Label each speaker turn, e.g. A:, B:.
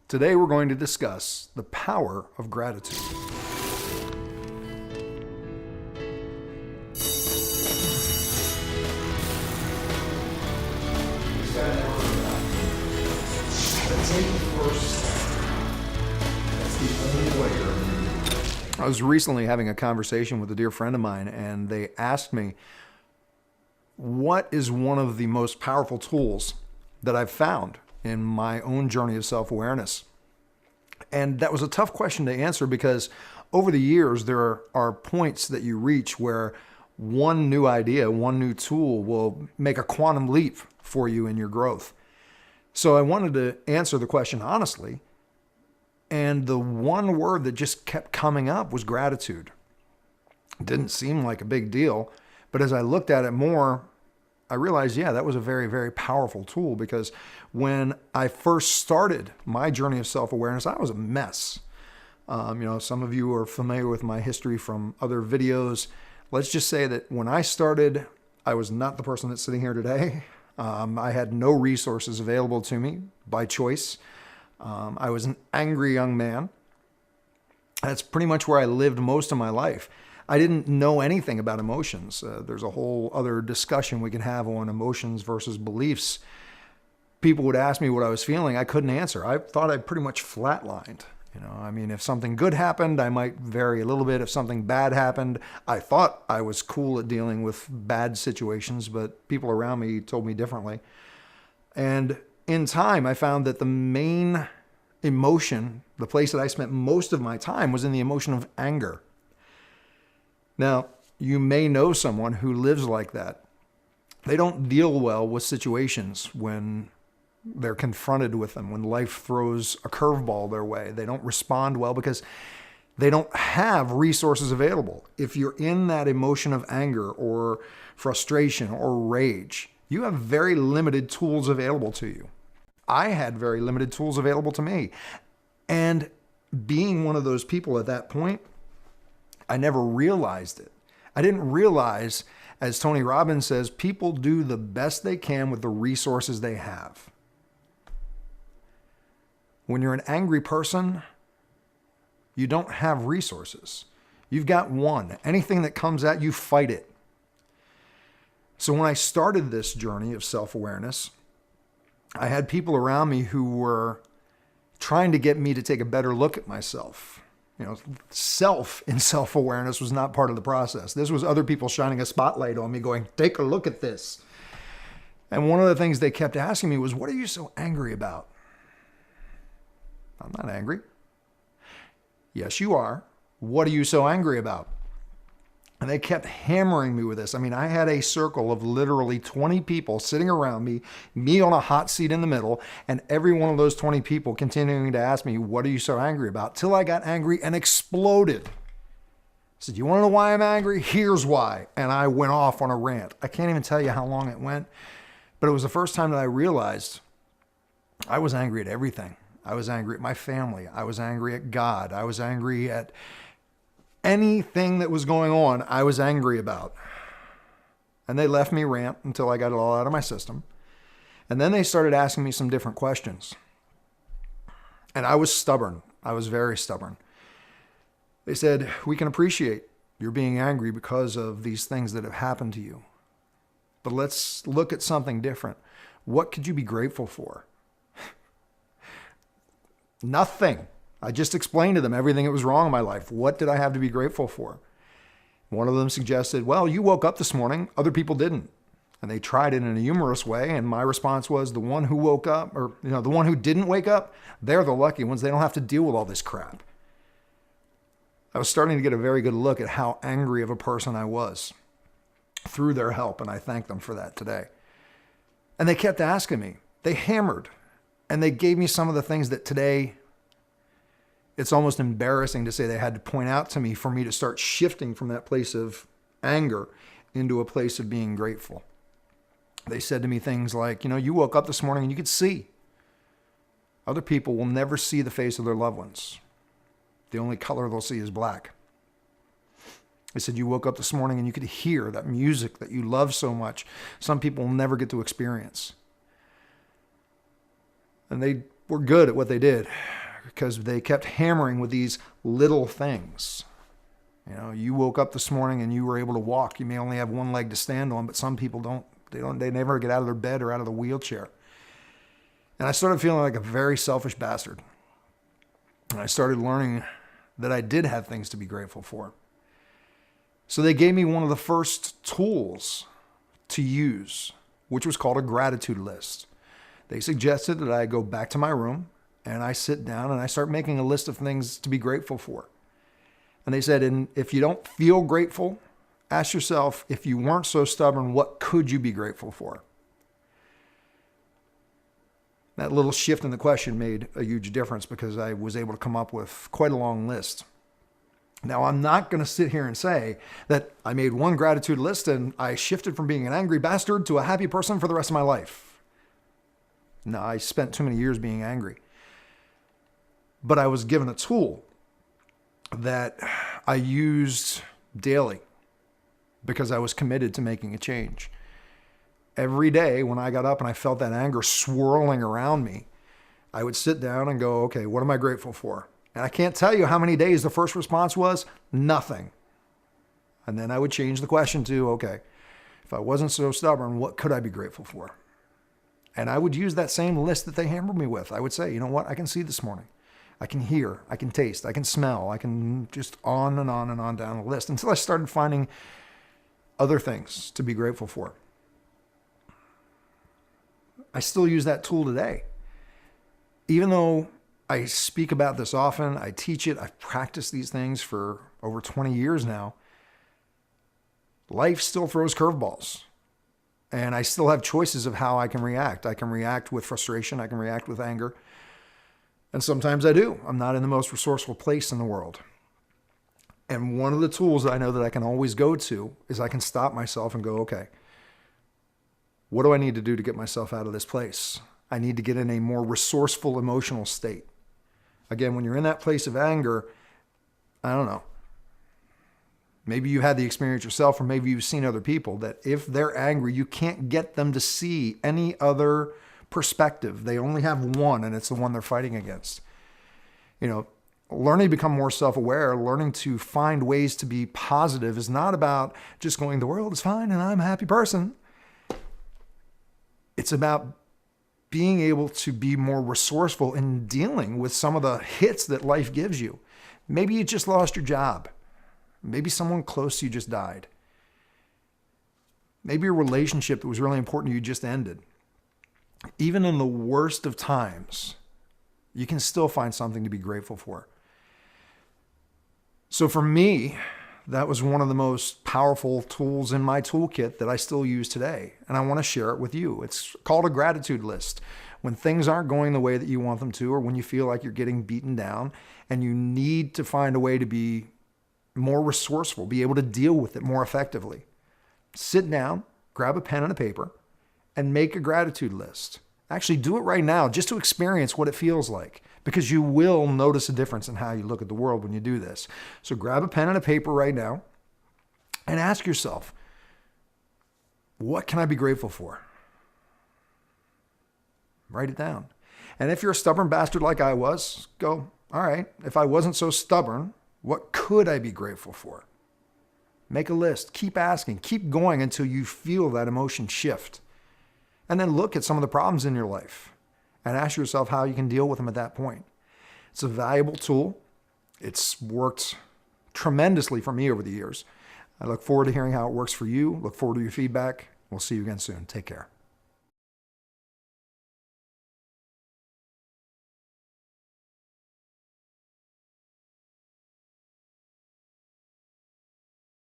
A: Today we're going to discuss the power of gratitude. I was recently having a conversation with a dear friend of mine, and they asked me, what is one of the most powerful tools that I've found in my own journey of self-awareness? And that was a tough question to answer because over the years, there are points that you reach where one new idea, one new tool will make a quantum leap for you in your growth. So I wanted to answer the question honestly. And the one word that just kept coming up was gratitude. It didn't seem like a big deal, but as I looked at it more, I realized, yeah, that was a very, very powerful tool because when I first started my journey of self-awareness, I was a mess. Some of you are familiar with my history from other videos. Let's just say that when I started, I was not the person that's sitting here today. I had no resources available to me by choice. I was an angry young man. That's pretty much where I lived most of my life. I didn't know anything about emotions. There's a whole other discussion we can have on emotions versus beliefs. People would ask me what I was feeling. I couldn't answer. I thought I pretty much flatlined. If something good happened, I might vary a little bit. If something bad happened, I thought I was cool at dealing with bad situations, but people around me told me differently. And in time, I found that the main emotion, the place that I spent most of my time, was in the emotion of anger. Now, you may know someone who lives like that. They don't deal well with situations when they're confronted with them, when life throws a curveball their way. They don't respond well because they don't have resources available. If you're in that emotion of anger or frustration or rage, you have very limited tools available to you. I had very limited tools available to me. And being one of those people at that point, I never realized it. I didn't realize, as Tony Robbins says, people do the best they can with the resources they have. When you're an angry person, you don't have resources. You've got one. Anything that comes at you, fight it. So when I started this journey of self-awareness, I had people around me who were trying to get me to take a better look at myself. Self in self-awareness was not part of the process. This was other people shining a spotlight on me going, take a look at this. And one of the things they kept asking me was, what are you so angry about? I'm not angry. Yes, you are. What are you so angry about? And they kept hammering me with this. I had a circle of literally 20 people sitting around me on a hot seat in the middle, and every one of those 20 people continuing to ask me, what are you so angry about? Till I got angry and exploded. I said, you want to know why I'm angry? Here's why. And I went off on a rant. I can't even tell you how long it went, but it was the first time that I realized I was angry at everything. I was angry at my family. I was angry at God. I was angry at anything that was going on, I was angry about. And they left me rant until I got it all out of my system. And then they started asking me some different questions. And I was stubborn. I was very stubborn. They said, we can appreciate you're being angry because of these things that have happened to you. But let's look at something different. What could you be grateful for? Nothing. I just explained to them everything that was wrong in my life. What did I have to be grateful for? One of them suggested, well, you woke up this morning, other people didn't. And they tried it in a humorous way. And my response was, the one who woke up, or the one who didn't wake up, they're the lucky ones. They don't have to deal with all this crap. I was starting to get a very good look at how angry of a person I was through their help. And I thank them for that today. And they kept asking me. They hammered. And they gave me some of the things that today, it's almost embarrassing to say they had to point out to me for me to start shifting from that place of anger into a place of being grateful. They said to me things like, you woke up this morning and you could see. Other people will never see the face of their loved ones. The only color they'll see is black. They said, you woke up this morning and you could hear that music that you love so much. Some people will never get to experience. And they were good at what they did because they kept hammering with these little things. You know, you woke up this morning and you were able to walk. You may only have one leg to stand on, but some people don't. They never get out of their bed or out of the wheelchair. And I started feeling like a very selfish bastard. And I started learning that I did have things to be grateful for. So they gave me one of the first tools to use, which was called a gratitude list. They suggested that I go back to my room and I sit down and I start making a list of things to be grateful for. And they said, and if you don't feel grateful, ask yourself, if you weren't so stubborn, what could you be grateful for? That little shift in the question made a huge difference because I was able to come up with quite a long list. Now, I'm not going to sit here and say that I made one gratitude list and I shifted from being an angry bastard to a happy person for the rest of my life. No, I spent too many years being angry. But I was given a tool that I used daily because I was committed to making a change. Every day when I got up and I felt that anger swirling around me, I would sit down and go, okay, what am I grateful for? And I can't tell you how many days the first response was, nothing. And then I would change the question to, okay, if I wasn't so stubborn, what could I be grateful for? And I would use that same list that they hammered me with. I would say, you know what? I can see this morning. I can hear, I can taste, I can smell, I can just on and on and on down the list until I started finding other things to be grateful for. I still use that tool today. Even though I speak about this often, I teach it, I've practiced these things for over 20 years now, life still throws curveballs. And I still have choices of how I can react. I can react with frustration, I can react with anger. And sometimes I do. I'm not in the most resourceful place in the world. And one of the tools that I know that I can always go to is I can stop myself and go, okay, what do I need to do to get myself out of this place? I need to get in a more resourceful emotional state. Again, when you're in that place of anger, I don't know. Maybe you had the experience yourself, or maybe you've seen other people that if they're angry, you can't get them to see any other perspective. They only have one, and it's the one they're fighting against. You know, learning to become more self-aware, learning to find ways to be positive is not about just going, the world is fine and I'm a happy person. It's about being able to be more resourceful in dealing with some of the hits that life gives you. Maybe you just lost your job. Maybe someone close to you just died. Maybe a relationship that was really important to you just ended. Even in the worst of times, you can still find something to be grateful for. So for me, that was one of the most powerful tools in my toolkit that I still use today. And I want to share it with you. It's called a gratitude list. When things aren't going the way that you want them to, or when you feel like you're getting beaten down and you need to find a way to be more resourceful, be able to deal with it more effectively, sit down, grab a pen and a paper, and make a gratitude list. Actually, do it right now just to experience what it feels like, because you will notice a difference in how you look at the world when you do this. So grab a pen and a paper right now and ask yourself, what can I be grateful for? Write it down. And if you're a stubborn bastard like I was, go, all right, if I wasn't so stubborn, what could I be grateful for? Make a list. Keep asking. Keep going until you feel that emotion shift. And then look at some of the problems in your life and ask yourself how you can deal with them at that point. It's a valuable tool. It's worked tremendously for me over the years. I look forward to hearing how it works for you. Look forward to your feedback. We'll see you again soon. Take care.